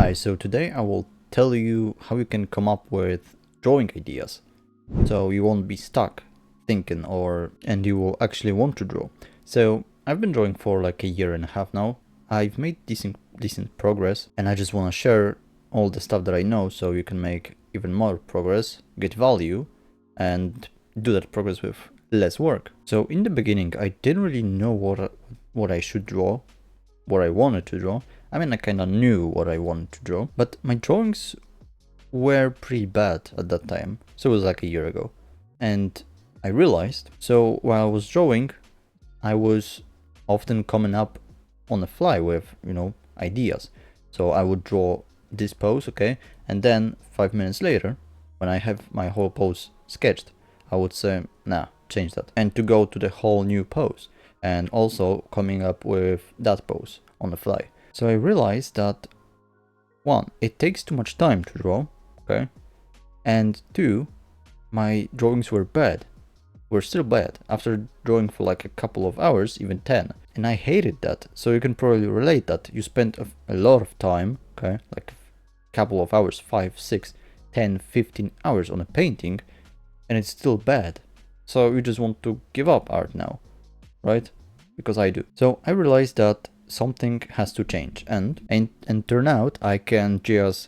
Hi, so today I will tell you how you can come up with drawing ideas. So you won't be stuck thinking and you will actually want to draw. So I've been drawing for like a year and a half now. I've made decent progress and I just want to share all the stuff that I know so you can make even more progress, get value and do that progress with less work. So in the beginning I didn't really know what I should draw, what I wanted to draw. I mean, I kind of knew what I wanted to draw, but my drawings were pretty bad at that time. So it was like a year ago. And I realized, so while I was drawing, I was often coming up on the fly with, ideas. So I would draw this pose, okay? And then 5 minutes later, when I have my whole pose sketched, I would say, nah, change that. And to go to the whole new pose. And also coming up with that pose on the fly. So I realized that 1, it takes too much time to draw, okay? And 2, my drawings were still bad after drawing for like a couple of hours, even 10. And I hated that. So you can probably relate that you spent a lot of time, okay? Like a couple of hours, 5, 6, 10, 15 hours on a painting and it's still bad. So you just want to give up art now, right? Because I do. So I realized that something has to change and turn out I can just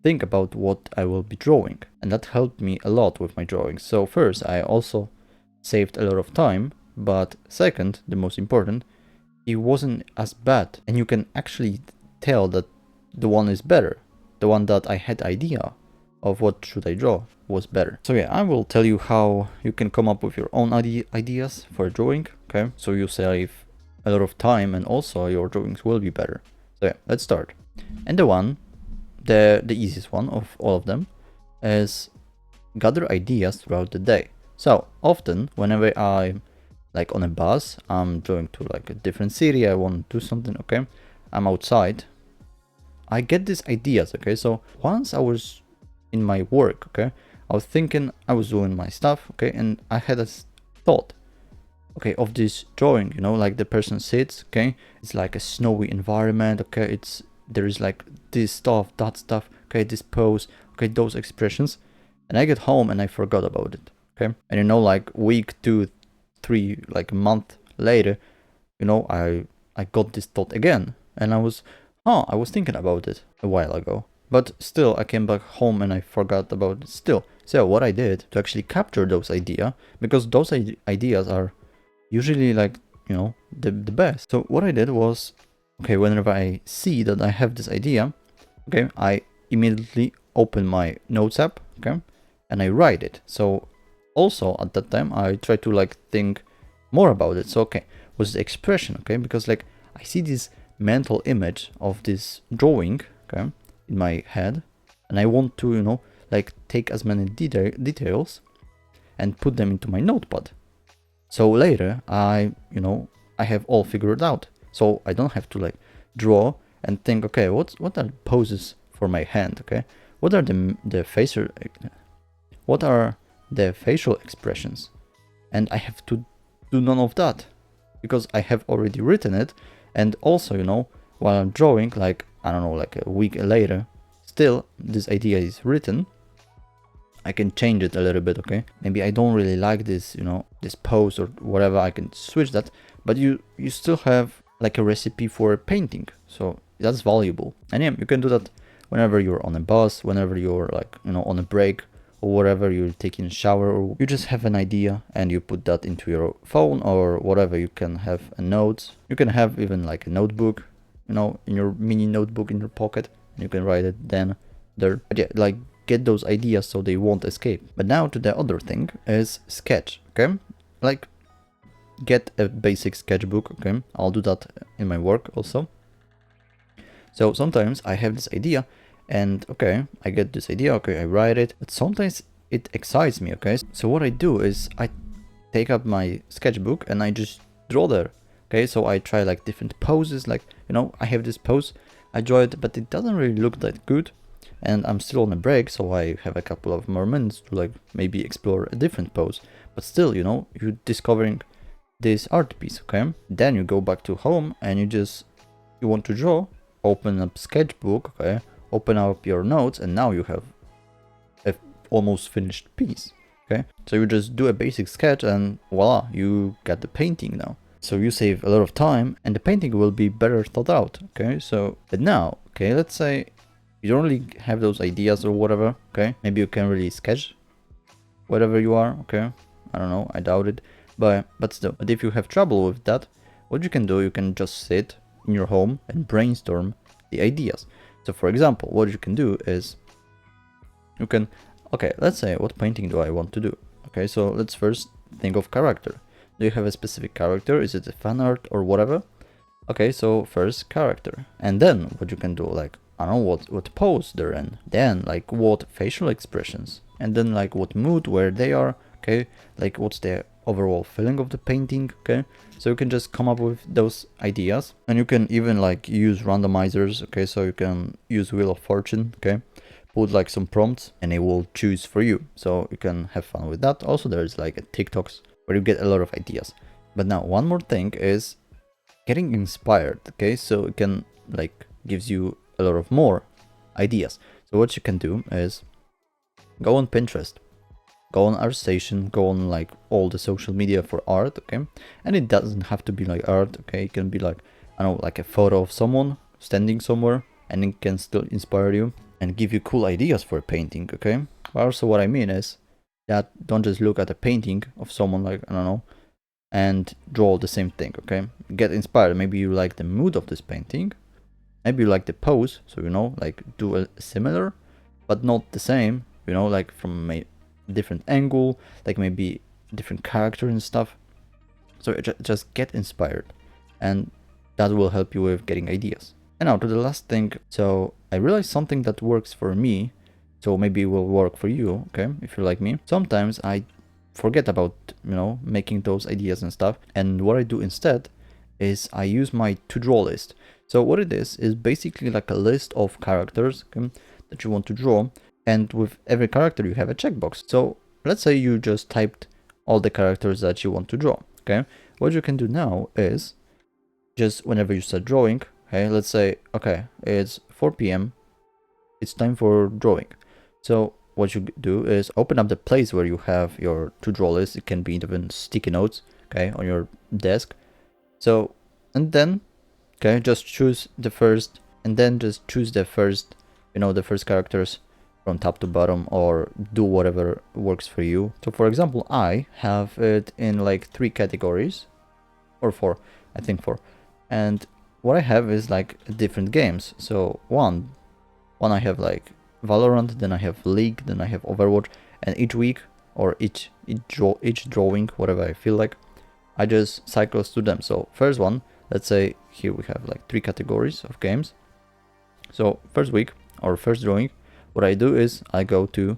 think about what I will be drawing, and that helped me a lot with my drawings. So first, I also saved a lot of time, but second, the most important, it wasn't as bad, and you can actually tell that the one is better. The one that I had idea of what should I draw was better. So yeah, I will tell you how you can come up with your own ideas for drawing, okay? So you save a lot of time and also your drawings will be better. So yeah, let's start. And the easiest one of all of them is gather ideas throughout the day. So often whenever I'm like on a bus, I'm drawing to like a different city, I want to do something, okay? I'm outside, I get these ideas, okay? So once I was in my work, okay, I was thinking, I was doing my stuff, okay, and I had a thought, okay, of this drawing, like the person sits, okay, it's like a snowy environment, okay, there is like this stuff, that stuff, okay, this pose, okay, those expressions, and I get home and I forgot about it, okay, and like week, 2, 3, like a month later, I got this thought again, and I was thinking about it a while ago. But still, I came back home and I forgot about it still. So what I did to actually capture those ideas, because those ideas are usually like, the best. So what I did was, okay, whenever I see that I have this idea, okay, I immediately open my notes app, okay, and I write it. So also at that time, I try to like think more about it. So, okay, what's the expression, okay, because like I see this mental image of this drawing, okay, in my head, and I want to, like take as many details and put them into my notepad. So later I have all figured out. So I don't have to like draw and think, okay, what are the poses for my hand, okay? What are the facial expressions? And I have to do none of that because I have already written it. And also, while I'm drawing, like, I don't know, like a week later, still this idea is written. I can change it a little bit, okay? Maybe I don't really like this, this pose or whatever, I can switch that. But you still have like a recipe for a painting. So that's valuable. And yeah, you can do that whenever you're on a bus, whenever you're like, on a break or whatever, you're taking a shower or you just have an idea and you put that into your phone or whatever. You can have a note. You can have even like a notebook, in your mini notebook in your pocket. And you can write it then there. But yeah, like get those ideas so they won't escape. But now to the other thing is sketch, okay? Like get a basic sketchbook, okay? I'll do that in my work also. So sometimes I have this idea and okay, I get this idea, okay, I write it, but sometimes it excites me, okay? So what I do is I take up my sketchbook and I just draw there, okay? So I try like different poses, like, I have this pose, I draw it, but it doesn't really look that good. And I'm still on a break, so I have a couple of more minutes to like maybe explore a different pose. But still, you're discovering this art piece, okay? Then you go back to home and you want to draw, open up sketchbook, okay? open up your notes, and now you have a almost finished piece. Okay, so you just do a basic sketch and voila, you get the painting now. So you save a lot of time and the painting will be better thought out. Okay, so but now, okay, let's say you don't really have those ideas or whatever. Okay, maybe you can really sketch whatever you are. Okay, I don't know, I doubt it, but still. But if you have trouble with that, what you can do, you can just sit in your home and brainstorm the ideas. So for example, what you can do is you can, okay, let's say, what painting do I want to do? Okay, so let's first think of character. Do you have a specific character? Is it a fan art or whatever? Okay, so first character. And then what you can do, like, I don't know what pose they're in. Then like what facial expressions. And then like what mood, where they are. Okay, like what's the overall feeling of the painting. Okay, so you can just come up with those ideas. And you can even like use randomizers. Okay, so you can use Wheel of Fortune. Okay, put like some prompts and it will choose for you, so you can have fun with that. Also there's like a TikToks where you get a lot of ideas. But now one more thing is getting inspired. Okay, so it can like gives you a lot of more ideas. So what you can do is go on Pinterest, go on ArtStation, go on like all the social media for art. Okay, and it doesn't have to be like art. Okay, it can be like, I don't know, like a photo of someone standing somewhere, and it can still inspire you and give you cool ideas for a painting. Okay, but also what I mean is that don't just look at a painting of someone, like, I don't know, and draw the same thing. Okay, get inspired. Maybe you like the mood of this painting, maybe you like the pose, so you know, like do a similar but not the same, you know, like from a different angle, like maybe different character and stuff. So just get inspired, and that will help you with getting ideas. And now to the last thing. So I realized something that works for me, so maybe it will work for you. Okay, if you're like me, sometimes I forget about, you know, making those ideas and stuff, and what I do instead is I use my to-draw list. So what it is basically like a list of characters, okay, that you want to draw, and with every character you have a checkbox. So let's say you just typed all the characters that you want to draw. Okay, what you can do now is just whenever you start drawing, okay, let's say, okay, it's 4 p.m, it's time for drawing. So what you do is open up the place where you have your to-draw list. It can be even sticky notes, okay, on your desk. So, and then, okay, just choose the first, and then just choose the first, you know, the first characters from top to bottom, or do whatever works for you. So for example, I have it in like 3 categories, or 4, I think 4. And what I have is like different games. So one I have like Valorant, then I have League, then I have Overwatch, and each week, or each drawing, whatever I feel like, I just cycle through them. So first one, let's say here we have like 3 categories of games. So first week or first drawing, what I do is I go to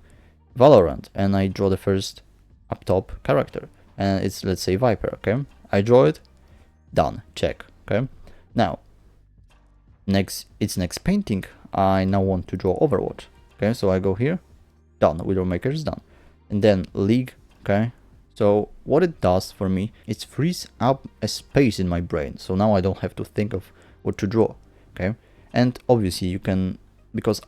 Valorant and I draw the first up top character, and it's, let's say, Viper. Okay, I draw it, done, check. Okay, now next painting, I now want to draw Overwatch. Okay, so I go here, done, Widowmaker is done. And then League. Okay, so what it does for me, it frees up a space in my brain, so now I don't have to think of what to draw. Okay, and obviously you can, because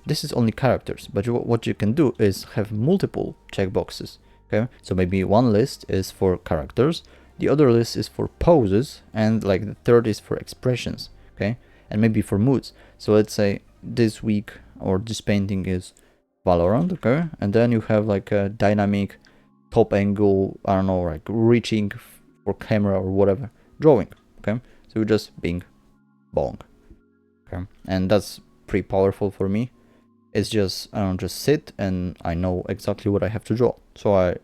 this is only characters, but what you can do is have multiple checkboxes. Okay, so maybe one list is for characters, the other list is for poses, and like the third is for expressions. Okay, and maybe for moods. So let's say this week or this painting is Valorant. Okay, and then you have like a dynamic top angle, I don't know, like reaching for camera or whatever drawing. Okay, so you're just being bong. Okay, and that's pretty powerful for me. It's just, I don't just sit and I know exactly what I have to draw, so I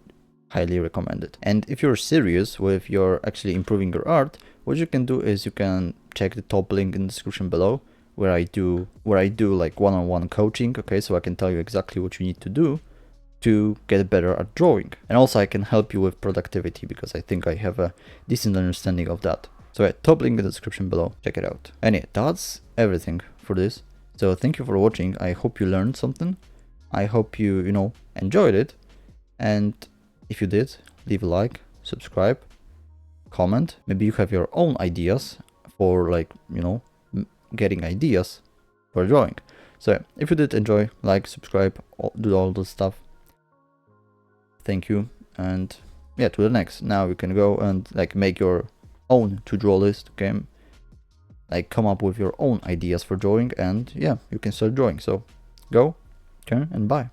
highly recommend it. And if you're serious with your actually improving your art, what you can do is you can check the top link in the description below, where I do like one-on-one coaching. Okay, so I can tell you exactly what you need to do to get better at drawing, and also I can help you with productivity, because I think I have a decent understanding of that. So yeah, top link in the description below, check it out. And yeah, that's everything for this. So thank you for watching. I hope you learned something. I hope you enjoyed it. And if you did, leave a like, subscribe, comment. Maybe you have your own ideas for, like, getting ideas for drawing. So if you did enjoy, like, subscribe, do all this stuff. Thank you, and yeah, to the next. Now you can go and like make your own to draw list, okay? Like come up with your own ideas for drawing, and yeah, you can start drawing. So go, turn, and bye.